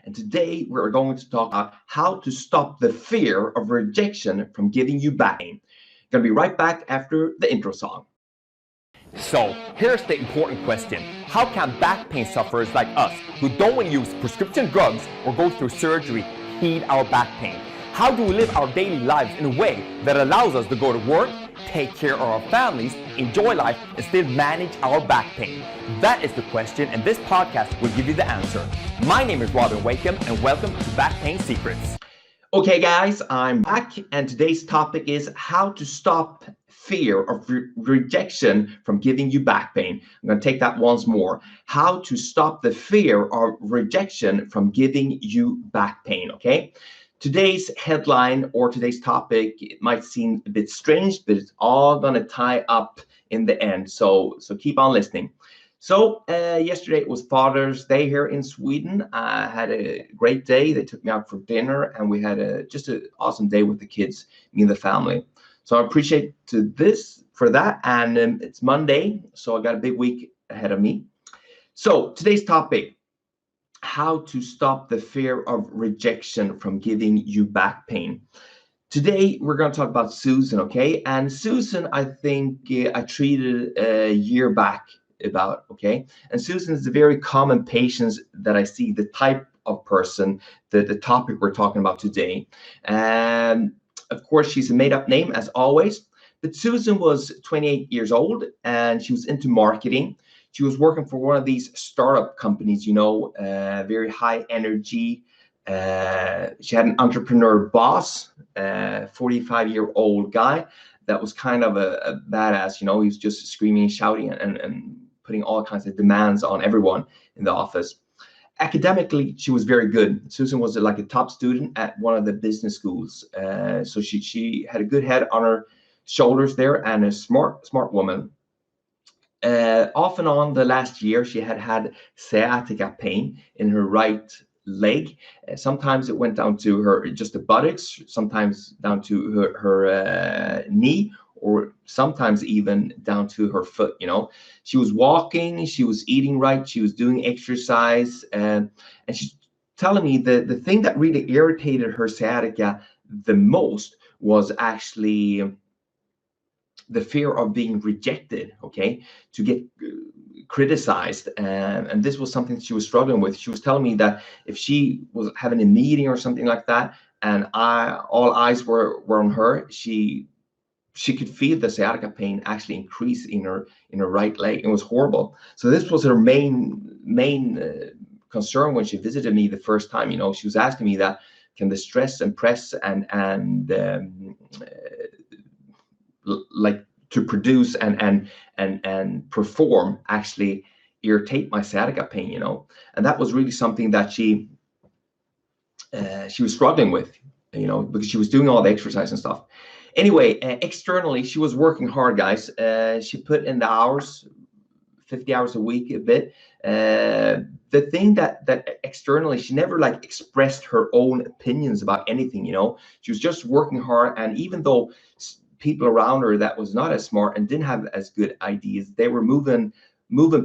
And today we're going to talk about how to stop the fear of rejection from giving you back pain. Gonna be right back after the intro song. So here's the important question. How can back pain sufferers like us, who don't want to use prescription drugs or go through surgery, heal our back pain? How do we live our daily lives in a way that allows us to go to work, take care of our families, enjoy life, and still manage our back pain? That is the question, and this podcast will give you the answer. My name is Robin Wakeham, and welcome to Back Pain Secrets. Okay guys, I'm back, and today's topic is how to stop fear of rejection from giving you back pain. I'm going to take that once more. How to stop the fear of rejection from giving you back pain, okay? Today's headline or today's topic, it might seem a bit strange, but it's all going to tie up in the end. So keep on listening. So yesterday it was Father's Day here in Sweden. I had a great day. They took me out for dinner, and we had just an awesome day with the kids, me and the family. So I appreciate this for that. And it's Monday, so I got a big week ahead of me. So today's topic, how to stop the fear of rejection from giving you back pain. Today, we're going to talk about Susan, okay? And Susan, I think I treated a year back about, okay? And Susan is a very common patient that I see, the type of person, the topic we're talking about today. And of course, she's a made-up name, as always. But Susan was 28 years old, and she was into marketing. She was working for one of these startup companies, you know, very high energy. She had an entrepreneur boss, 45-year-old guy that was kind of a badass, you know. He was just screaming and shouting and putting all kinds of demands on everyone in the office. Academically, she was very good. Susan was like a top student at one of the business schools. So she had a good head on her shoulders there, and a smart woman. Off and on the last year, she had sciatica pain in her right leg. Sometimes it went down to just the buttocks, sometimes down to her knee, or sometimes even down to her foot. You know, she was walking, she was eating right, she was doing exercise, and she's telling me the thing that really irritated her sciatica the most was actually the fear of being rejected, okay, to get criticized. And this was something she was struggling with. She was telling me that if she was having a meeting or something like that, and all eyes were on her, she could feel the sciatica pain actually increase in her right leg. It was horrible. So this was her main concern when she visited me the first time. You know, she was asking me that, can the stress and press and like to produce and perform actually irritate my sciatica pain, you know? And that was really something that she was struggling with, you know, because she was doing all the exercise and stuff. Anyway, externally, she was working hard, guys. She put in the hours, 50 hours a week, a bit. The thing that externally, she never like expressed her own opinions about anything, you know. She was just working hard, and even though people around her that was not as smart and didn't have as good ideas, they were moving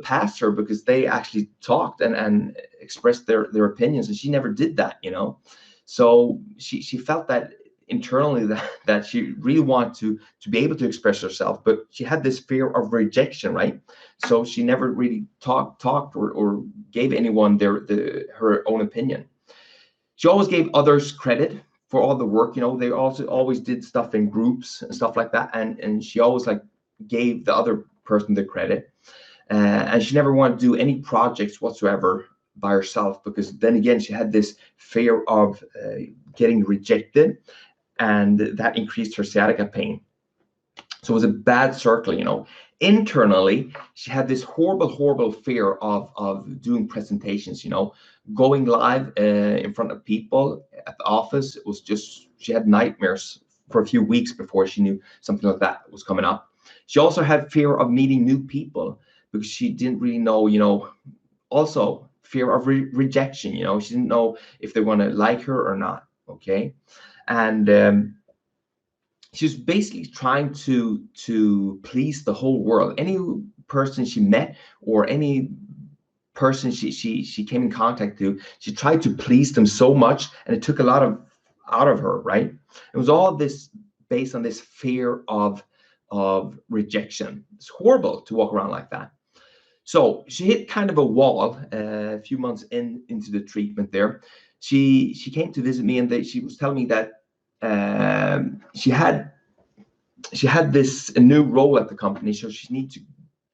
past her because they actually talked and expressed their opinions, and she never did that, you know. So she felt that internally that she really wanted to be able to express herself, but she had this fear of rejection, right? So she never really talked or gave anyone her own opinion. She always gave others credit for all the work, you know. They also always did stuff in groups and stuff like that, and she always like gave the other person the credit, and she never wanted to do any projects whatsoever by herself, because then again she had this fear of getting rejected, and that increased her sciatica pain. So it was a bad circle, you know. Internally, she had this horrible fear of doing presentations, you know, going live in front of people at the office. It was just, she had nightmares for a few weeks before she knew something like that was coming up. She also had fear of meeting new people because she didn't really know, you know, also fear of rejection, you know. She didn't know if they want to like her or not, okay? And she was basically trying to please the whole world. Any person she met or any person she came in contact to, she tried to please them so much, and it took a lot of out of her, right? It was all this based on this fear of rejection. It's horrible to walk around like that. So she hit kind of a wall a few months into the treatment there. She came to visit me, and she was telling me that she had a new role at the company, so she needs to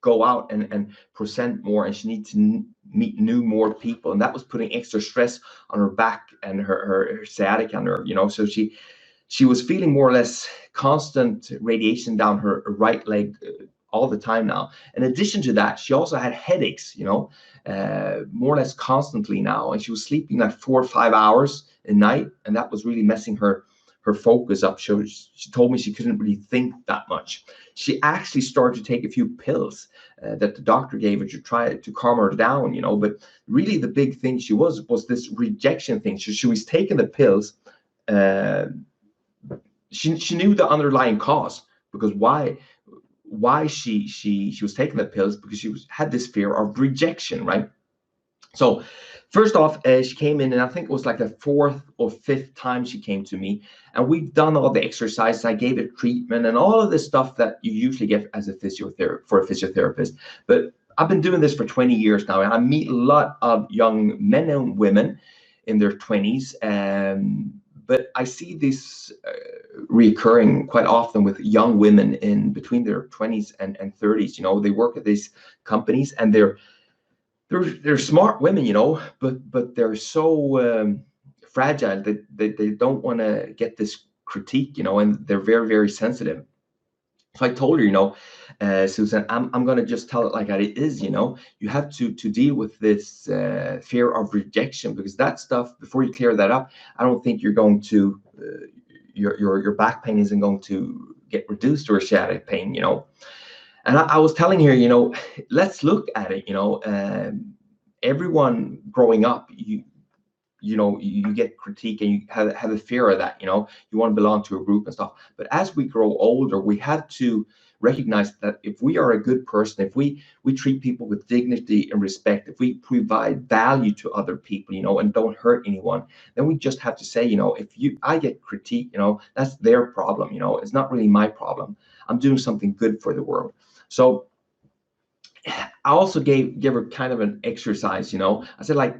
go out and present more, and she needs to meet more people, and that was putting extra stress on her back and her sciatica and her, so she was feeling more or less constant radiation down her right leg all the time now. In addition to that, she also had headaches, more or less constantly now, and she was sleeping like 4 or 5 hours a night, and that was really messing her focus up. She told me she couldn't really think that much. She actually started to take a few pills that the doctor gave her to try to calm her down, but really the big thing she was this rejection thing. She was taking the pills. She knew the underlying cause, because why she was taking the pills, because she had this fear of rejection, right? So first off, she came in, and I think it was like the 4th or 5th time she came to me, and we've done all the exercises. I gave it treatment and all of this stuff that you usually get as a physiotherapist. But I've been doing this for 20 years now, and I meet a lot of young men and women in their 20s. But I see this reoccurring quite often with young women in between their 20s and 30s. They work at these companies, and they're smart women, but they're so fragile that they don't want to get this critique, and they're very, very sensitive. So I told her, Susan, I'm going to just tell it like it is. You have to deal with this fear of rejection, because that stuff, before you clear that up, I don't think you're going to your back pain isn't going to get reduced to a sciatica pain. And I was telling her, let's look at it. Everyone growing up, you get critique, and you have a fear of that. You want to belong to a group and stuff. But as we grow older, we have to recognize that if we are a good person, if we treat people with dignity and respect, if we provide value to other people, and don't hurt anyone, then we just have to say, if I get critique, that's their problem. It's not really my problem. I'm doing something good for the world. So I also gave her kind of an exercise. I said, like,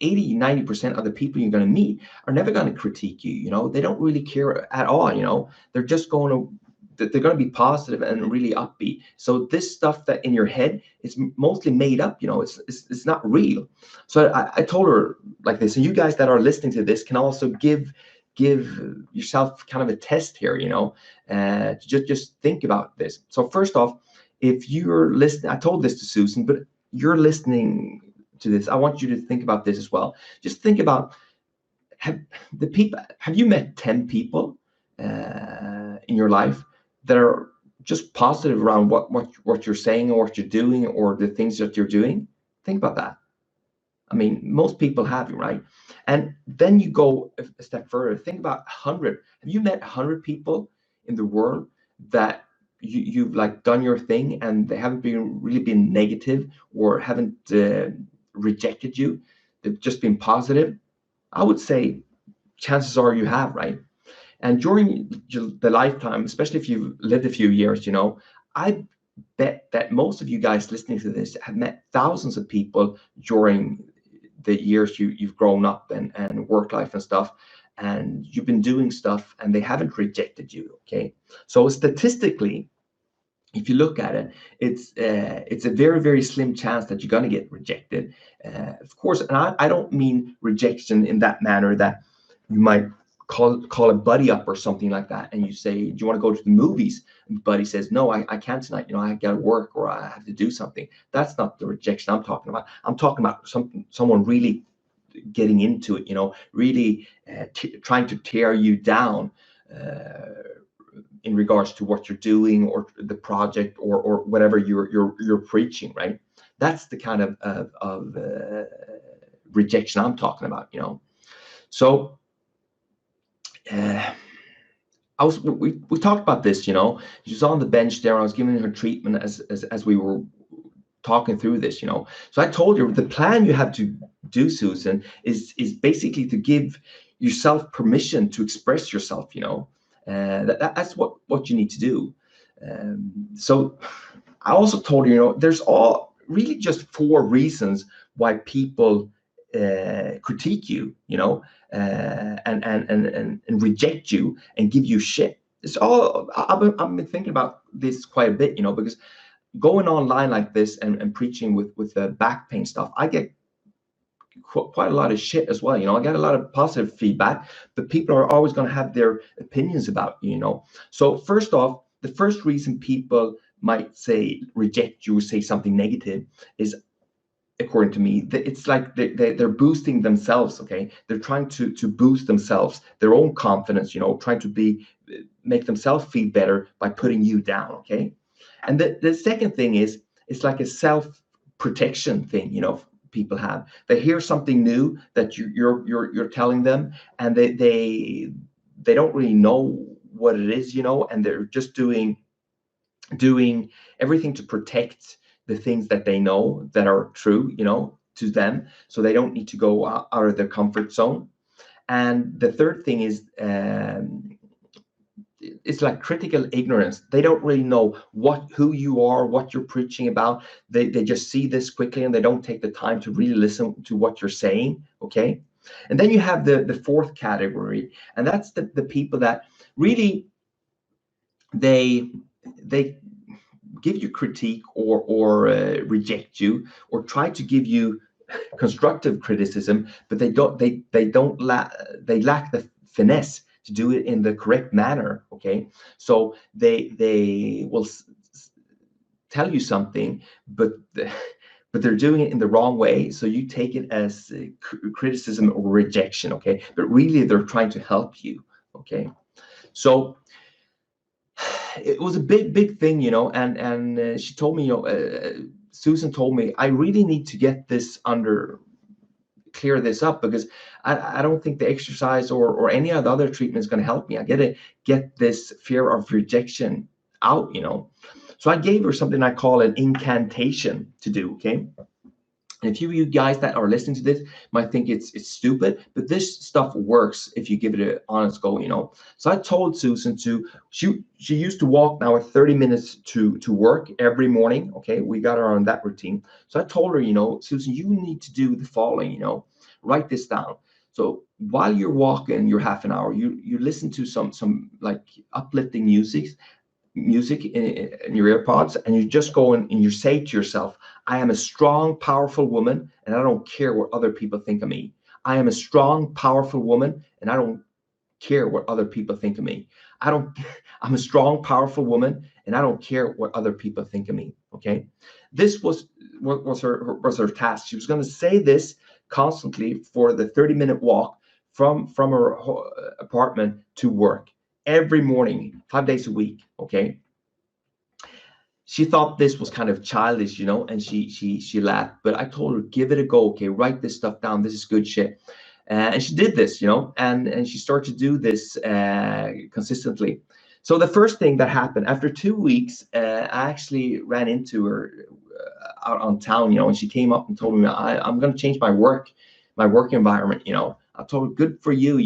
80-90% of the people you're going to meet are never going to critique you. They don't really care at all. They're just they're going to be positive and really upbeat. So this stuff that in your head is mostly made up. It's not real. So I told her like this, and you guys that are listening to this can also give yourself kind of a test here, to just think about this. So first off, if you're listening, I told this to Susan, but you're listening to this, I want you to think about this as well. Just think about, have you met 10 people in your life that are just positive around what you're saying, or what you're doing, or the things that you're doing? Think about that. I mean, most people have, right? And then you go a step further. Think about 100. Have you met 100 people in the world that you've like done your thing, and they haven't really been negative, or haven't rejected you? They've just been positive? I would say chances are you have, right? And during the lifetime, especially if you've lived a few years, I bet that most of you guys listening to this have met thousands of people during the years you've grown up and work life and stuff, and you've been doing stuff, and they haven't rejected you. Okay, so statistically, if you look at it, it's a very, very slim chance that you're going to get rejected. Of course, and I don't mean rejection in that manner that you might call a buddy up or something like that, and you say, do you want to go to the movies? And buddy says, no, I can't tonight. I got to work, or I have to do something. That's not the rejection I'm talking about. I'm talking about someone really getting into it, really trying to tear you down in regards to what you're doing, or the project, or whatever you're preaching, right? That's the kind of rejection I'm talking about. So we talked about this. She was on the bench there. I was giving her treatment as we were talking through this, So I told her the plan you have to do, Susan, is basically to give yourself permission to express yourself, that's what you need to do. So I also told her, there's all really just 4 reasons why people critique you, and reject you and give you shit. It's all I've been thinking about this quite a bit, because going online like this and preaching with the back pain stuff, I get quite a lot of shit as well. I get a lot of positive feedback, but people are always going to have their opinions about you. So first off, the first reason people might say reject you or say something negative is, according to me, it's like they're boosting themselves. Okay, they're trying to boost themselves, their own confidence, trying to make themselves feel better by putting you down. Okay, and the second thing is, it's like a self-protection thing, people have. They hear something new that you're telling them, and they don't really know what it is, and they're just doing everything to protect the things that they know that are true, to them, so they don't need to go out of their comfort zone. And the third thing is, it's like critical ignorance. They don't really know who you are, what you're preaching about. They just see this quickly, and they don't take the time to really listen to what you're saying. Okay, and then you have the fourth category, and that's the people that really they give you critique or reject you, or try to give you constructive criticism, but they lack the finesse to do it in the correct manner. Okay, so they will tell you something, but they're doing it in the wrong way, so you take it as criticism or rejection. Okay, but really they're trying to help you. Okay, so it was a big thing, and she told me, Susan told me, I really need to get this clear this up, because I don't think the exercise or any of the other treatment is going to help me. I got to get this fear of rejection out, So I gave her something I call an incantation to do. Okay, and a few of you guys that are listening to this might think it's stupid, but this stuff works if you give it an honest go. So I told Susan she used to walk now 30 minutes to work every morning. Okay, we got her on that routine. So I told her, Susan, you need to do the following. Write this down. So while you're walking your half an hour, you listen to some like uplifting music in your AirPods, and you just go and you say to yourself, I am a strong, powerful woman, and I don't care what other people think of me. I am a strong, powerful woman, and I don't care what other people think of me. I'm a strong, powerful woman, and I don't care what other people think of me. Okay, this was her task. She was going to say this constantly for the 30-minute walk from her apartment to work every morning, 5 days a week. Okay, she thought this was kind of childish, and she laughed. But I told her, give it a go. Okay, write this stuff down. This is good shit. And she did this, and she started to do this consistently. So the first thing that happened after 2 weeks, I actually ran into her out on town, and she came up and told me, I'm going to change my work environment. I told her, good for you.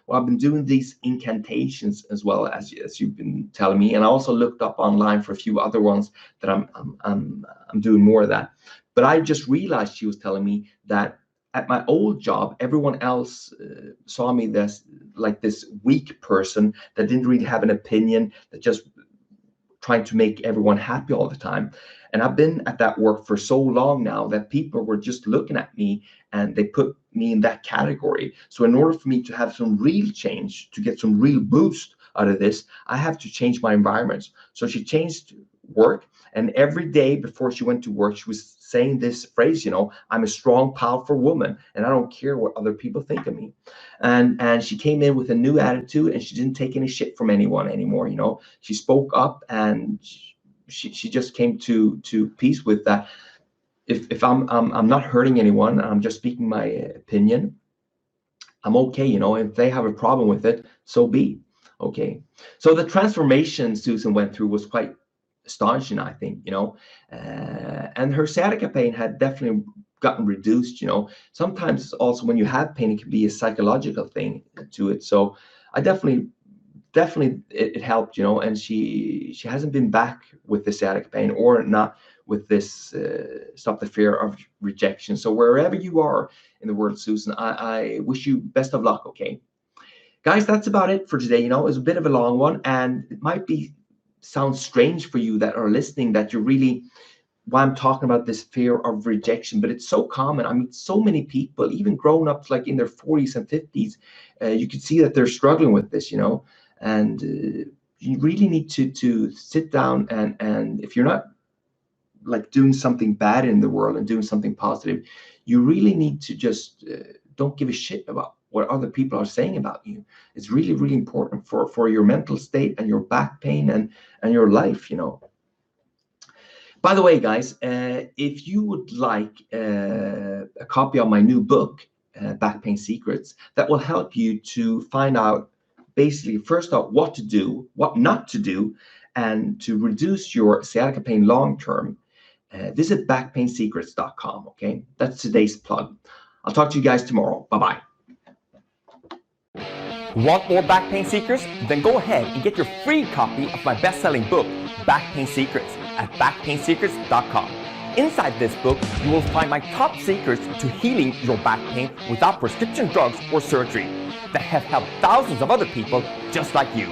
Well, I've been doing these incantations as well, as you've been telling me, and I also looked up online for a few other ones that I'm doing more of that. But I just realized she was telling me that at my old job, everyone else saw me as like this weak person that didn't really have an opinion, that just trying to make everyone happy all the time. And I've been at that work for so long now that people were just looking at me and they put me in that category. So in order for me to have some real change, to get some real boost out of this, I have to change my environment. So she changed work, and every day before she went to work, she was saying this phrase, I'm a strong, powerful woman, and I don't care what other people think of me. And she came in with a new attitude, and she didn't take any shit from anyone anymore. She spoke up, and she just came to peace with that. If I'm not hurting anyone, I'm just speaking my opinion, I'm okay. If they have a problem with it, so be. Okay, so the transformation Susan went through was quite astonishing, I think, and her sciatica pain had definitely gotten reduced. Sometimes also when you have pain, it can be a psychological thing to it. So I definitely it helped, and she hasn't been back with the sciatica pain, or not with this Stop the Fear of Rejection. So wherever you are in the world, Susan, I wish you best of luck. Okay, guys, that's about it for today. It was a bit of a long one, and it might sound strange for you that are listening, that you're really, why I'm talking about this fear of rejection, but it's so common. I mean, so many people, even grown-ups like in their 40s and 50s, you can see that they're struggling with this, and you really need to sit down, and if you're not like doing something bad in the world and doing something positive, you really need to just don't give a shit about what other people are saying about you. It's really, really important for your mental state and your back pain and your life, By the way, guys, if you would like a copy of my new book, Back Pain Secrets, that will help you to find out, basically, first off, what to do, what not to do, and to reduce your sciatica pain long term, visit backpainsecrets.com. Okay, that's today's plug. I'll talk to you guys tomorrow. Bye-bye. Want more back pain secrets? Then go ahead and get your free copy of my best-selling book, Back Pain Secrets, at backpainsecrets.com. Inside this book, you will find my top secrets to healing your back pain without prescription drugs or surgery that have helped thousands of other people just like you.